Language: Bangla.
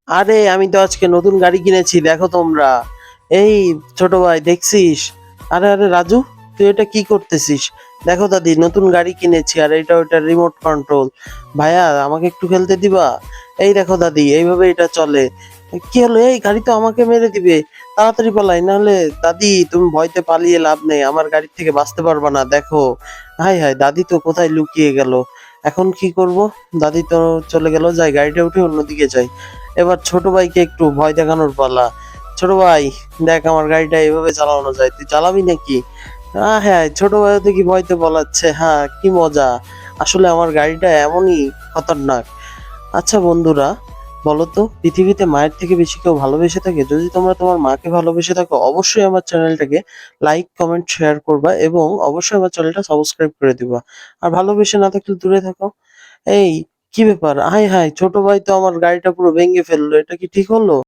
আরে আমি তো আজকে নতুন গাড়ি কিনেছি, দেখো তোমরা। এই ছোট ভাই দেখছিস? আরে আরে রাজু, তুই এটা কি করতেছিস? দেখো দাদি, নতুন গাড়ি কিনেছি আর এটা ওটা রিমোট কন্ট্রোল। ভাইয়া আমাকে একটু খেলতে দিবা? এই দেখো দাদি, এইভাবে এটা চলে। কি হলো? এই গাড়ি তো আমাকে মেরে দিবে। তাড়াতাড়ি পালাই, নাহলে দাদি তুমি ভয়তে পালিয়ে লাভ নেই, আমার গাড়ির থেকে বাঁচতে পারবা না। দেখো, হাই হাই, দাদি তো কোথায় লুকিয়ে গেল। এখন কি করব? দাদি তো চলে গেল, যাই গাড়িটা উঠে অন্যদিকে যাই। এবার ছোট ভাইকে একটু ভয় দেখানোর পালা। ছোট ভাই, দেখ আমার গাড়িটা এভাবে চালানো যায়, তুই চালাবি নাকি? হ্যাঁ, ছোট ভাইও দেখি ভয়তে পালাচ্ছে। হ্যাঁ, কি মজা। আসলে আমার গাড়িটা এমনই খতরনাক। আচ্ছা বন্ধুরা, বলো তো, পৃথিবীতে মায়ের থেকে বেশি কেউ ভালোবেসে থাকে? যদি তোমরা তোমার মাকে ভালোবেসে থাকো, অবশ্যই আমার চ্যানেলটাকে লাইক কমেন্ট শেয়ার করবা এবং অবশ্যই আমার চ্যানেলটা সাবস্ক্রাইব করে দিবা। আর ভালোবেসে না থাকলে দূরে থাকো। এই, কি ব্যাপার? হাই হাই, ছোট ভাই তো আমার গাড়িটা পুরো ভেঙে ফেললো, এটা কি ঠিক হলো?